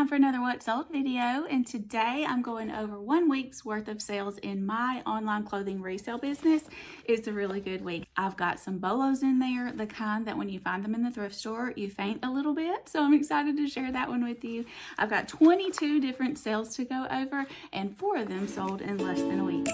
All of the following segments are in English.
time for another What Sold video, and today I'm going over 1 week's worth of sales in my online clothing resale business. It's a really good week. I've got some bolos in there, the kind that when you find them in the thrift store, you faint a little bit, so I'm excited to share that one with you. I've got 22 different sales to go over, and 4 of them sold in less than a week.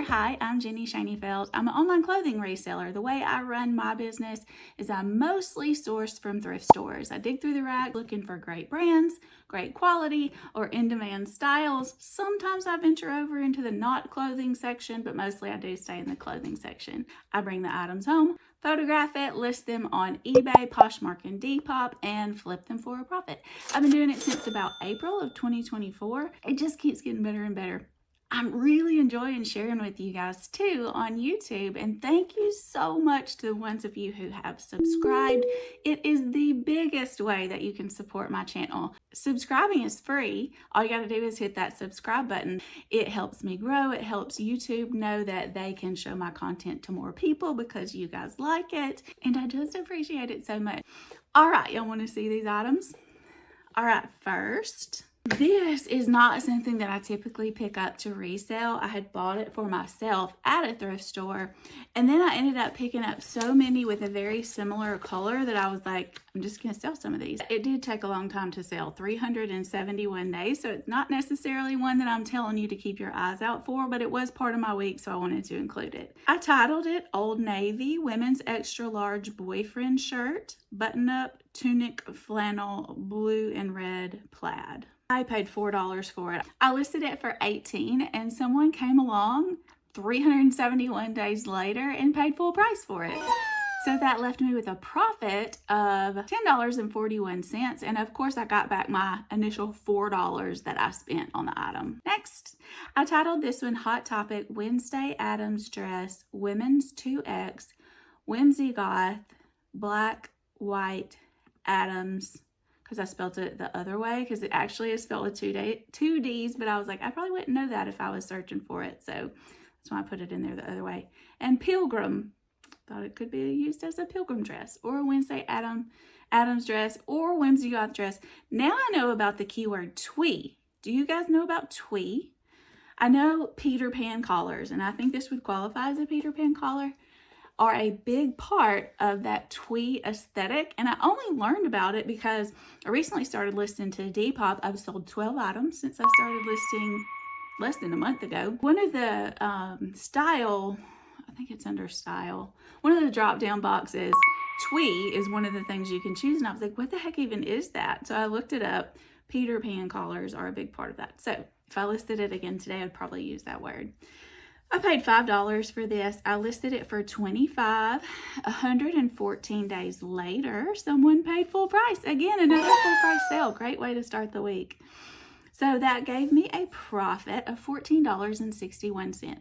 Hi, I'm JENNYSHANEYFELT. I'm an online clothing reseller. The way I run my business is I mostly source from thrift stores. I dig through the rack looking for great brands, great quality, or in-demand styles. Sometimes I venture over into the not clothing section, but mostly I do stay in the clothing section. I bring the items home, photograph it, list them on eBay, Poshmark, and Depop, and flip them for a profit. I've been doing it since about April of 2024. It just keeps getting better and better. I'm really enjoying sharing with you guys too on YouTube, and thank you so much to the ones of you who have subscribed. It is the biggest way that you can support my channel. Subscribing is free. All you got to do is hit that subscribe button. It helps me grow. It helps YouTube know that they can show my content to more people because you guys like it, and I just appreciate it so much. All right, y'all want to see these items? All right, first, this is not something that I typically pick up to resell. I had bought it for myself at a thrift store, and then I ended up picking up so many with a very similar color that I was like, I'm just going to sell some of these. It did take a long time to sell, 371 days, so it's not necessarily one that I'm telling you to keep your eyes out for, but it was part of my week, so I wanted to include it. I titled it Old Navy Women's Extra Large Boyfriend Shirt, Button-Up Tunic Flannel Blue and Red Plaid. I paid $4 for it. I listed it for $18, and someone came along 371 days later and paid full price for it. So that left me with a profit of $10.41. And of course I got back my initial $4 that I spent on the item. Next, I titled this one Hot Topic Wednesday Addams Dress Women's 2X Whimsy Goth Black White Addams, because I spelled it the other way, because it actually is spelled with two D's, but I was like, I probably wouldn't know that if I was searching for it, so that's why I put it in there the other way. And Pilgrim, thought it could be used as a pilgrim dress, or a Wednesday Addams dress, or whimsy goth dress. Now I know about the keyword twee. Do you guys know about twee? I know Peter Pan collars, and I think this would qualify as a Peter Pan collar, are a big part of that twee aesthetic. And I only learned about it because I recently started listing to Depop. I've sold 12 items since I started listing less than a month ago. One of the style, I think it's under style, one of the drop down boxes, twee is one of the things you can choose. And I was like, what the heck even is that? So I looked it up. Peter Pan collars are a big part of that. So if I listed it again today, I'd probably use that word. I paid $5 for this. I listed it for $25. 114 days later, someone paid full price. Again, another full price sale. Great way to start the week. So that gave me a profit of $14.61.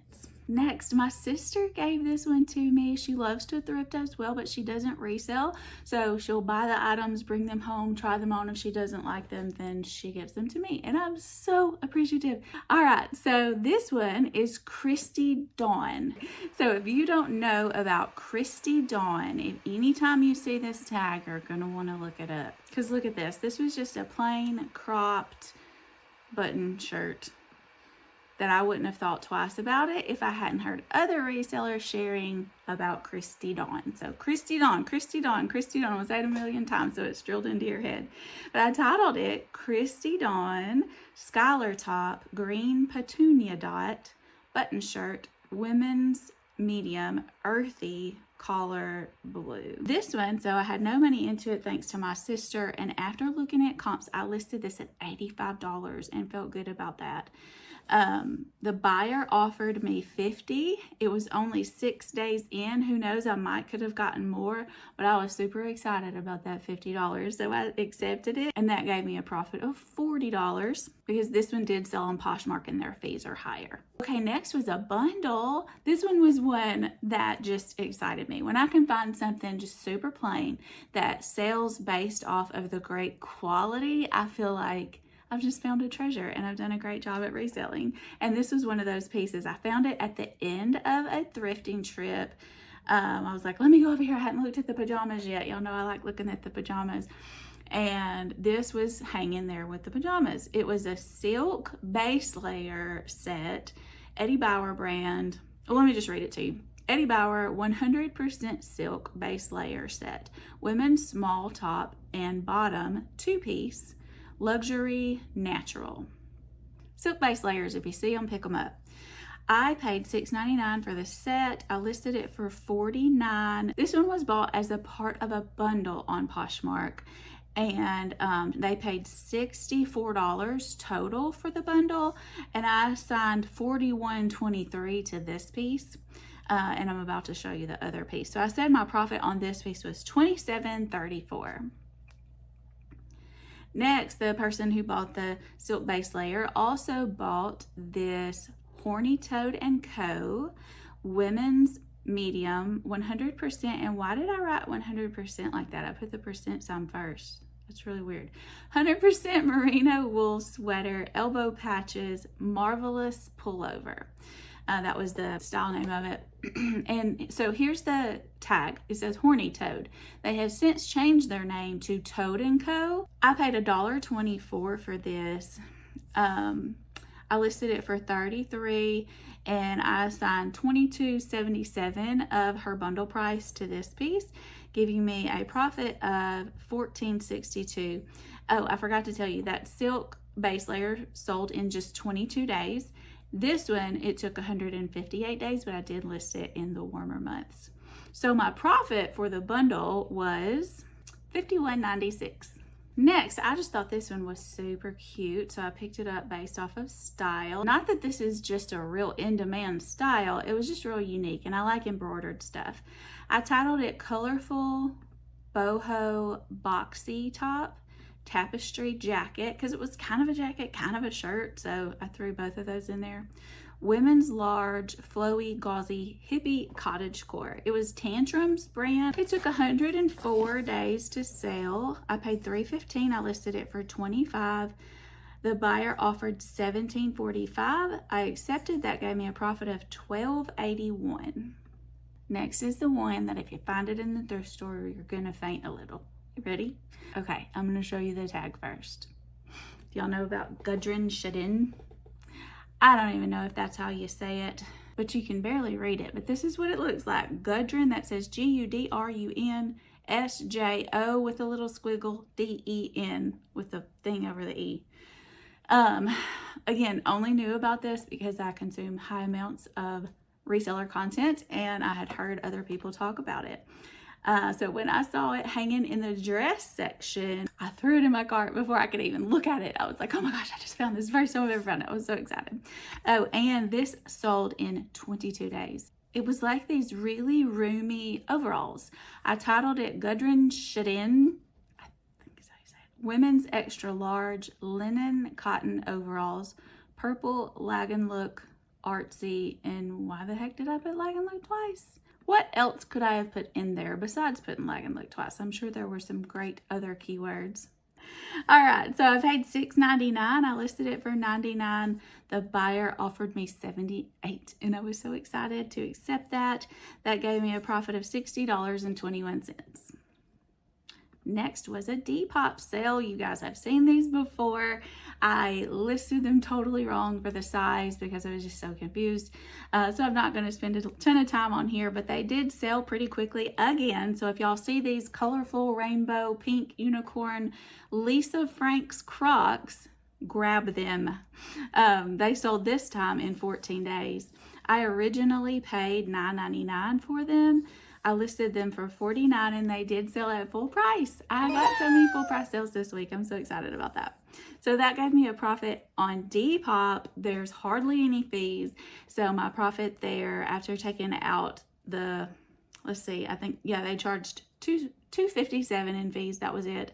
Next, my sister gave this one to me. She loves to thrift as well, but she doesn't resell. So she'll buy the items, bring them home, try them on. If she doesn't like them, then she gives them to me. And I'm so appreciative. All right, so this one is Christy Dawn. So if you don't know about Christy Dawn, if anytime you see this tag, you're going to want to look it up. Because look at this. This was just a plain cropped button shirt that I wouldn't have thought twice about it if I hadn't heard other resellers sharing about Christy Dawn. So Christy Dawn was said a million times, so it's drilled into your head. But I titled it Christy Dawn Skylar Top Green Petunia Dot Button Shirt Women's Medium Earthy Collar Blue. This one, so I had no money into it thanks to my sister, and after looking at comps, I listed this at $85 and felt good about that. The buyer offered me $50. It was only 6 days in. Who knows, I might could have gotten more, but I was super excited about that $50. So I accepted it, and that gave me a profit of $40 because this one did sell on Poshmark and their fees are higher. Okay, next was a bundle. This one was one that just excited me. When I can find something just super plain that sells based off of the great quality, I feel like I've just found a treasure and I've done a great job at reselling. And this was one of those pieces. I found it at the end of a thrifting trip. I was like, let me go over here. I hadn't looked at the pajamas yet. Y'all know I like looking at the pajamas. And this was hanging there with the pajamas. It was a silk base layer set, Eddie Bauer brand. Well, let me just read it to you. Eddie Bauer 100% silk base layer set, women's small top and bottom 2-piece, luxury natural. Silk base layers, if you see them, pick them up. I paid $6.99 for the set. I listed it for $49. This one was bought as a part of a bundle on Poshmark, and they paid $64 total for the bundle, and I assigned $41.23 to this piece. And I'm about to show you the other piece. So I said my profit on this piece was $27.34. Next, the person who bought the silk base layer also bought this Horny Toad & Co. women's medium 100%. And why did I write 100% like that? I put the percent sign first. That's really weird. 100% merino wool sweater, elbow patches, marvelous pullover. That was the style name of it. And so here's the tag. It says Horny Toad. They have since changed their name to Toad & Co. I paid $1.24 for this. I listed it for $33, and I assigned $22.77 of her bundle price to this piece, giving me a profit of $14.62. Oh, I forgot to tell you that silk base layer sold in just 22 days. This one, it took 158 days, but I did list it in the warmer months. So my profit for the bundle was $51.96. Next, I just thought this one was super cute, so I picked it up based off of style. Not that this is just a real in-demand style, it was just real unique, and I like embroidered stuff. I titled it Colorful Boho Boxy Top Tapestry Jacket, because it was kind of a jacket, kind of a shirt, so I threw both of those in there. Women's large, flowy, gauzy, hippie cottagecore. It was Tantrum's brand. It took 104 days to sell. I paid $3.15. I listed it for $25. The buyer offered $17.45. I accepted. That gave me a profit of $12.81. Next is the one that if you find it in the thrift store, you're gonna faint a little. You ready? Okay, I'm gonna show you the tag first. Y'all know about Gudrun Shedin? I don't even know if that's how you say it, but you can barely read it. But this is what it looks like. Gudrun, that says Gudrun SJO with a little squiggle, DEN with the thing over the E. Again, only knew about this because I consume high amounts of reseller content and I had heard other people talk about it. So when I saw it hanging in the dress section, I threw it in my cart before I could even look at it. I was like, oh my gosh, I just found this first time I've ever found it. I was so excited. Oh, and this sold in 22 days. It was like these really roomy overalls. I titled it Gudrun Shedin, I think is how you say it, Women's Extra Large Linen Cotton Overalls, Purple Lagan Look Artsy. And why the heck did I put Lagan Look twice? What else could I have put in there besides putting Lagan Look twice? I'm sure there were some great other keywords. All right, so I paid $6.99. I listed it for $99. The buyer offered me $78, and I was so excited to accept that. That gave me a profit of $60.21. Next was a Depop sale. You guys have seen these before. I listed them totally wrong for the size because I was just so confused. So I'm not going to spend a ton of time on here, but they did sell pretty quickly again. So if y'all see these colorful rainbow pink unicorn Lisa Franks Crocs, grab them. They sold this time in 14 days. I originally paid $9.99 for them. I listed them for $49 and they did sell at full price. I got so many full price sales this week. I'm so excited about that. So that gave me a profit on Depop. There's hardly any fees. So my profit there after taking out the, let's see, I think, yeah, they charged $257 in fees. That was it.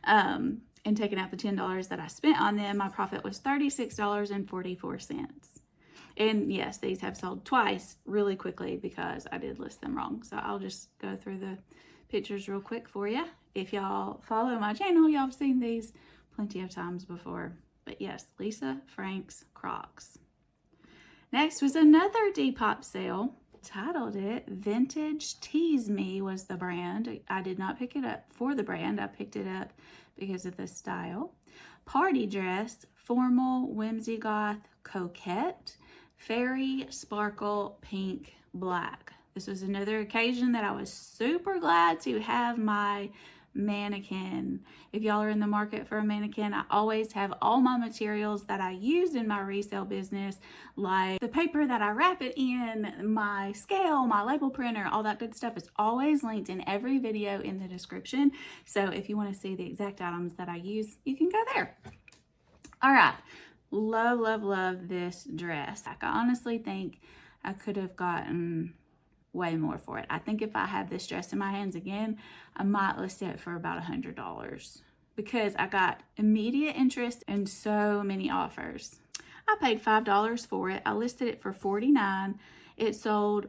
And taking out the $10 that I spent on them, my profit was $36.44. And yes, these have sold twice really quickly because I did list them wrong. So I'll just go through the pictures real quick for you. If y'all follow my channel, y'all have seen these plenty of times before. But yes, Lisa Franks Crocs. Next was another Depop sale. Titled it Vintage Tease Me was the brand. I did not pick it up for the brand. I picked it up because of the style. Party dress, formal, whimsy goth, coquette, fairy, sparkle, pink, black. This was another occasion that I was super glad to have my mannequin. If y'all are in the market for a mannequin, I always have all my materials that I use in my resale business, like the paper that I wrap it in, my scale, my label printer, all that good stuff is always linked in every video in the description. So if you want to see the exact items that I use, you can go there. All right, love, love, love this dress. I honestly think I could have gotten way more for it. I think if I have this dress in my hands again, I might list it for about $100 because I got immediate interest and so many offers. I paid $5 for it. I listed it for $49. It sold,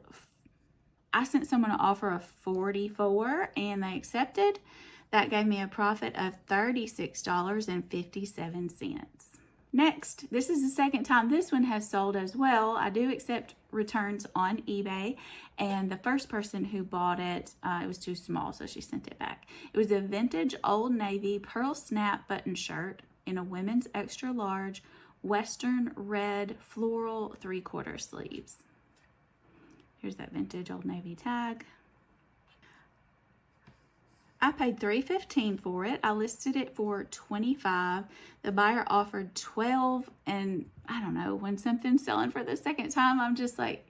I sent someone an offer of $44 and they accepted. That gave me a profit of $36.57. Next, this is the second time this one has sold as well. I do accept returns on eBay, and the first person who bought it, it was too small, so she sent it back. It was a vintage Old Navy pearl snap button shirt in a women's extra large western red floral 3/4 sleeves. Here's that vintage Old Navy tag. I paid $3.15 for it. I listed it for $25. The buyer offered $12, and I don't know, when something's selling for the second time, I'm just like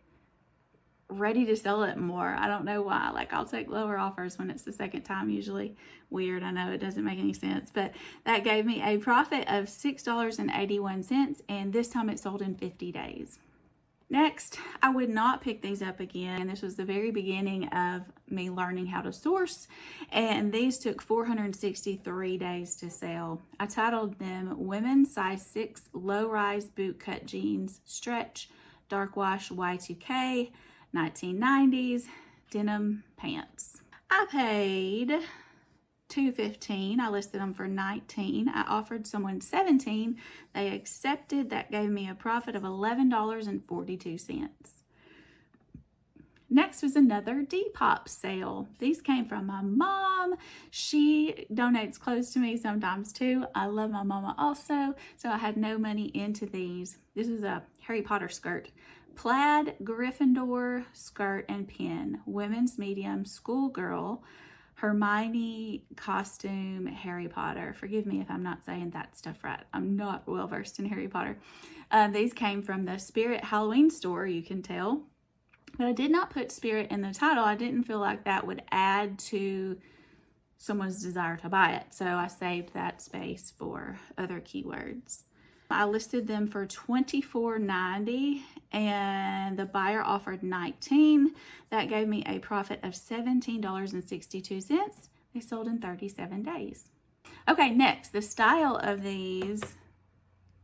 ready to sell it more. I don't know why. Like, I'll take lower offers when it's the second time, usually. Weird, I know it doesn't make any sense, but that gave me a profit of $6.81, and this time it sold in 50 days. Next, I would not pick these up again. This was the very beginning of me learning how to source, and these took 463 days to sell. I titled them Women's Size 6 Low-Rise Bootcut Jeans, Stretch, Dark Wash Y2K, 1990s, Denim Pants. I paid $2.15. I listed them for $19. I offered someone $17. They accepted. That gave me a profit of $11.42. Next was another Depop sale. These came from my mom. She donates clothes to me sometimes too. I love my mama also, so I had no money into these. This is a Harry Potter skirt. Plaid Gryffindor skirt and pin. Women's medium, schoolgirl. Hermione costume, Harry Potter. Forgive me if I'm not saying that stuff right. I'm not well versed in Harry Potter. These came from the Spirit Halloween store, you can tell. But I did not put Spirit in the title. I didn't feel like that would add to someone's desire to buy it. So I saved that space for other keywords. I listed them for $24.90 and the buyer offered $19. That gave me a profit of $17.62. They sold in 37 days. Okay, next, the style of these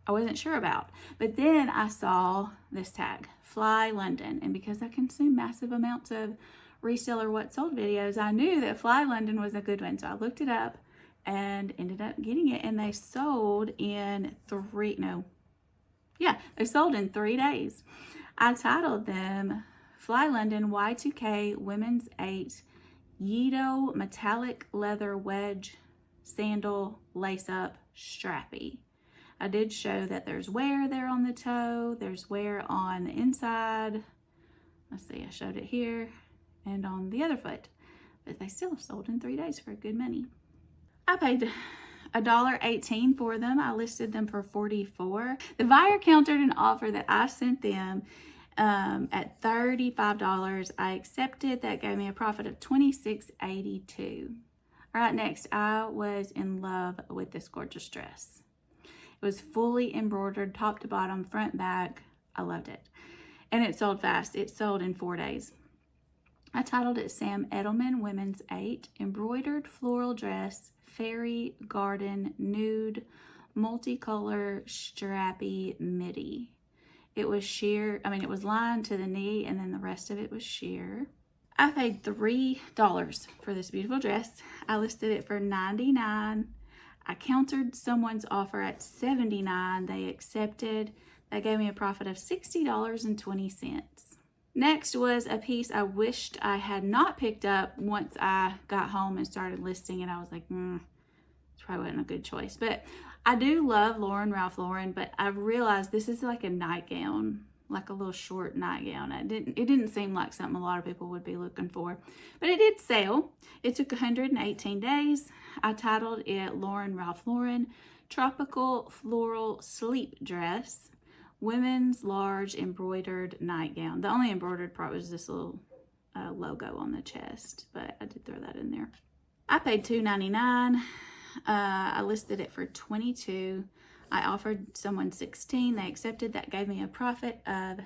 I wasn't sure about, but then I saw this tag, Fly London, and because I consume massive amounts of reseller what sold videos, I knew that Fly London was a good one, so I looked it up and ended up getting it, and they sold in 3 days. I titled them Fly London Y2K Women's 8 Yedo Metallic Leather Wedge Sandal Lace Up Strappy. I did show that there's wear there on the toe, there's wear on the inside. Let's see, I showed it here and on the other foot, but they still sold in 3 days for good money. I paid $1.18 for them. I listed them for $44. The buyer countered an offer that I sent them at $35. I accepted. That gave me a profit of $26.82. All right, next, I was in love with this gorgeous dress. It was fully embroidered, top to bottom, front, back. I loved it. And it sold fast. It sold in 4 days. I titled it Sam Edelman Women's 8 Embroidered Floral Dress, Fairy Garden Nude, Multicolor Strappy Midi. It was sheer, it was lined to the knee, and then the rest of it was sheer. I paid $3 for this beautiful dress. I listed it for $99. I countered someone's offer at $79. They accepted. That gave me a profit of $60.20. Next was a piece I wished I had not picked up once I got home and started listing it. I was like, it's probably wasn't a good choice. But I do love Ralph Lauren, but I realized this is like a nightgown, like a little short nightgown. It didn't seem like something a lot of people would be looking for, but it did sell. It took 118 days. I titled it Ralph Lauren Tropical Floral Sleep Dress, Women's Large Embroidered Nightgown. The only embroidered part was this little logo on the chest, but I did throw that in there. I paid $2.99. I listed it for $22. I offered someone $16. They accepted. That gave me a profit of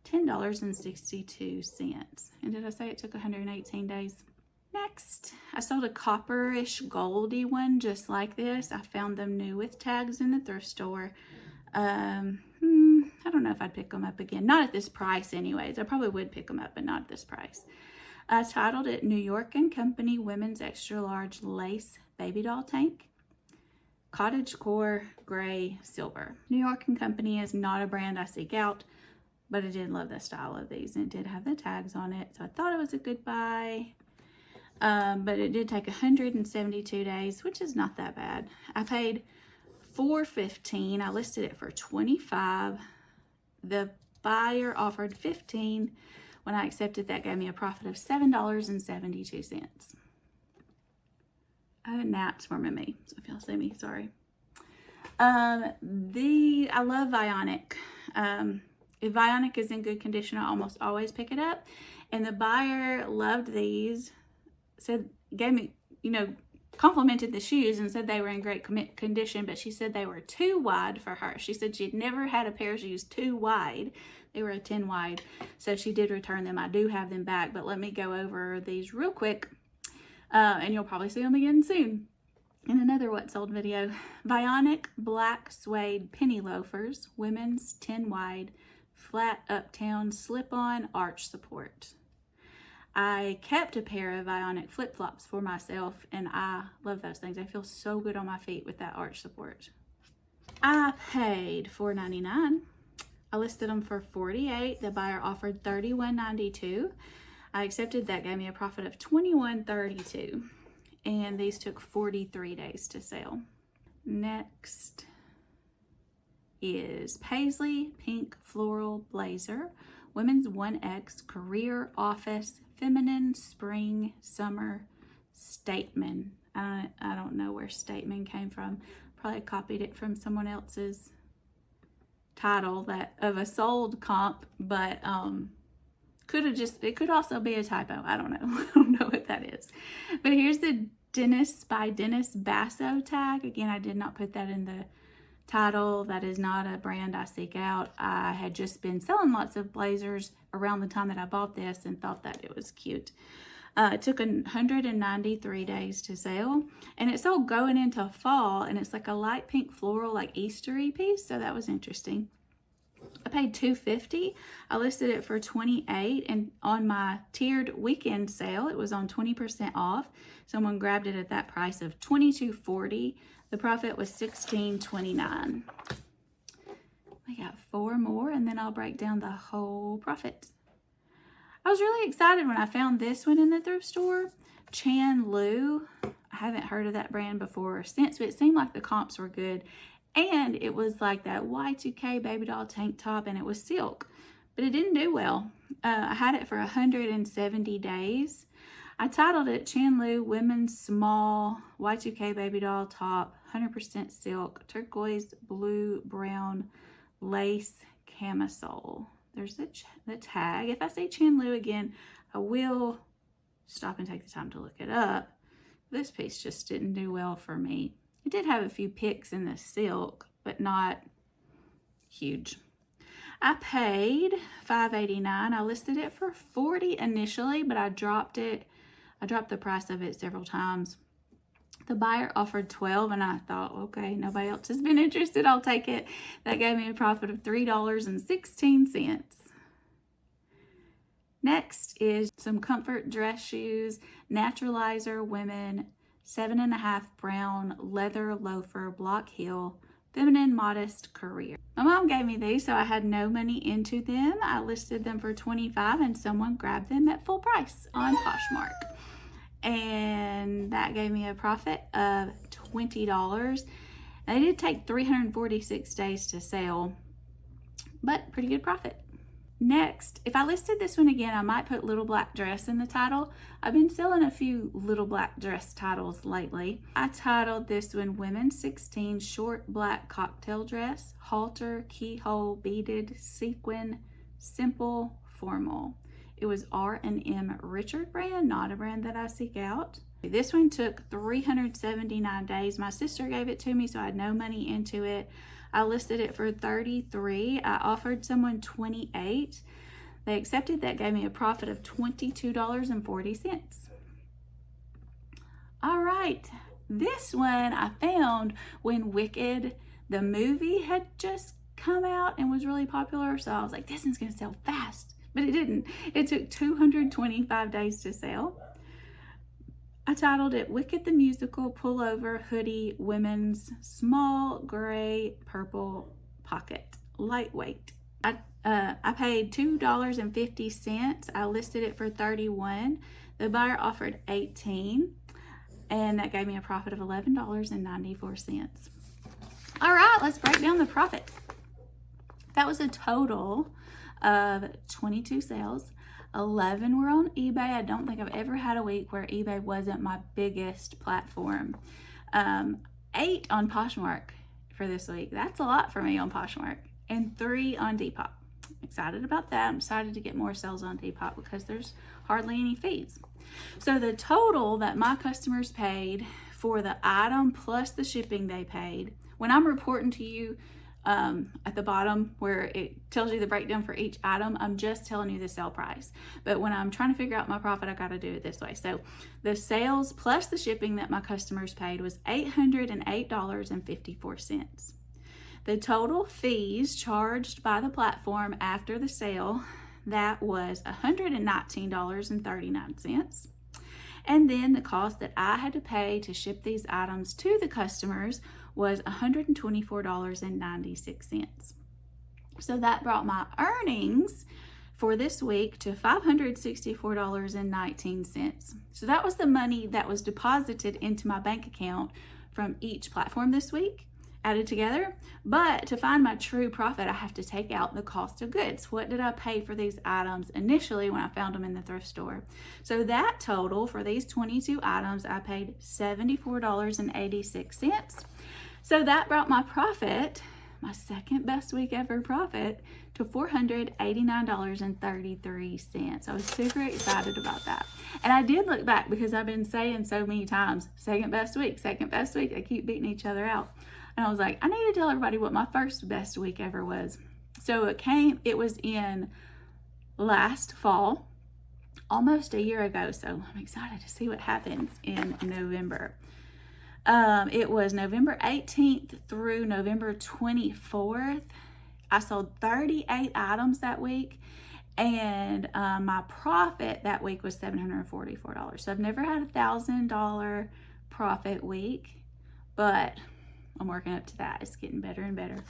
$10.62. And did I say it took 118 days? Next, I sold a copperish goldy one just like this. I found them new with tags in the thrift store. I don't know if I'd pick them up again. Not at this price anyways. I probably would pick them up, but not at this price. I titled it New York & Company Women's Extra Large Lace Baby Doll Tank. Cottage core, gray, silver. New York & Company is not a brand I seek out, but I did love the style of these, and it did have the tags on it, so I thought it was a good buy. But it did take 172 days, which is not that bad. I paid $4.15. I listed it for $25. The buyer offered $15. When I accepted, that gave me a profit of $7.72. Now it's forming me, so if y'all see me, sorry. I love Vionic. If Vionic is in good condition, I almost always pick it up. And the buyer loved these, gave me, complimented the shoes and said they were in great condition, but she said they were too wide for her. She said she'd never had a pair of shoes too wide. They were a 10 wide, so she did return them. I do have them back, but let me go over these real quick. And you'll probably see them again soon in another What Sold video. Vionic black suede penny loafers, women's 10 wide, flat uptown slip-on arch support. I kept a pair of Vionic flip-flops for myself, and I love those things. They feel so good on my feet with that arch support. I paid $4.99. I listed them for $48. The buyer offered $31.92. I accepted. That gave me a profit of $21.32, and these took 43 days to sell. Next is Paisley Pink Floral Blazer, Women's 1X Career Office Feminine Spring Summer Statement. I don't know where statement came from. Probably copied it from someone else's title of a sold comp, but it could also be a typo. I don't know. I don't know what that is. But here's the Dennis by Dennis Basso tag. Again, I did not put that in the title. That is not a brand I seek out. I had just been selling lots of blazers around the time that I bought this and thought that it was cute. It took 193 days to sell, and it sold going into fall, and it's like a light pink floral, like Eastery piece, so that was interesting. I paid $2.50. I listed it for $28, and on my tiered weekend sale, it was on 20% off. Someone grabbed it at that price of $22.40. The profit was $16.29. I got 4 more, and then I'll break down the whole profit. I was really excited when I found this one in the thrift store. Chan-Lu. I haven't heard of that brand before or since, but it seemed like the comps were good. And it was like that Y2K baby doll tank top, and it was silk. But it didn't do well. I had it for 170 days. I titled it Chan-Lu Women's Small Y2K Baby Doll Top, 100% silk, turquoise, blue, brown, lace, camisole. There's the tag. If I say Chan-Lu again, I will stop and take the time to look it up. This piece just didn't do well for me. It did have a few picks in the silk, but not huge. I paid $5.89. I listed it for $40 initially, but I dropped it. I dropped the price of it several times. The buyer offered $12, and I thought, okay, nobody else has been interested. I'll take it. That gave me a profit of $3.16. Next is some comfort dress shoes, Naturalizer Women 7.5 brown leather loafer block heel, Feminine Modest Career. My mom gave me these, so I had no money into them. I listed them for $25 and someone grabbed them at full price on Poshmark. And that gave me a profit of $20. They did take 346 days to sell, but pretty good profit. Next, if I listed this one again, I might put little black dress in the title. I've been selling a few little black dress titles lately. I titled this one Women's 16 Short Black Cocktail Dress, Halter, Keyhole, Beaded, Sequin, Simple, Formal. It was R&M Richard brand, not a brand that I seek out. This one took 379 days. My sister gave it to me, so I had no money into it. I listed it for $33. I offered someone $28. They accepted. That gave me a profit of $22.40. All right, this one I found when Wicked, the movie, had just come out and was really popular. So I was like, this one's gonna sell fast, but it didn't. It took 225 days to sell. I titled it Wicked the Musical Pullover Hoodie Women's Small Gray Purple Pocket, Lightweight. I paid $2.50. I listed it for $31. The buyer offered $18, and that gave me a profit of $11.94. All right, let's break down the profit. That was a total of 22 sales. 11 were on eBay. I don't think I've ever had a week where eBay wasn't my biggest platform. 8 on Poshmark for this week. That's a lot for me on Poshmark. And 3 on Depop. Excited about that. I'm excited to get more sales on Depop because there's hardly any fees. So the total that my customers paid for the item plus the shipping they paid, when I'm reporting to you at the bottom where it tells you the breakdown for each item, I'm just telling you the sale price. But when I'm trying to figure out my profit, I got to do it this way. So the sales plus the shipping that my customers paid was $808.54. The total fees charged by the platform after the sale, that was $119.39. And then the cost that I had to pay to ship these items to the customers was $124.96. So that brought my earnings for this week to $564.19. So that was the money that was deposited into my bank account from each platform this week, added together. But to find my true profit, I have to take out the cost of goods. What did I pay for these items initially when I found them in the thrift store? So that total for these 22 items, I paid $74.86. So that brought my profit, my second best week ever profit, to $489.33. I was super excited about that. And I did look back because I've been saying so many times, second best week, second best week. They keep beating each other out. And I was like, I need to tell everybody what my first best week ever was. So it was in last fall, almost a year ago. So I'm excited to see what happens in November. It was November 18th through November 24th. I sold 38 items that week, and my profit that week was $744. So I've never had a $1,000 profit week, but I'm working up to that. It's getting better and better.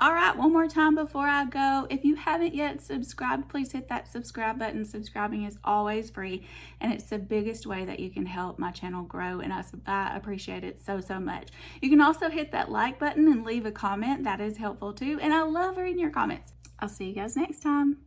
All right, one more time before I go. If you haven't yet subscribed, please hit that subscribe button. Subscribing is always free, and it's the biggest way that you can help my channel grow, and I appreciate it so much. You can also hit that like button and leave a comment. That is helpful too, and I love reading your comments. I'll see you guys next time.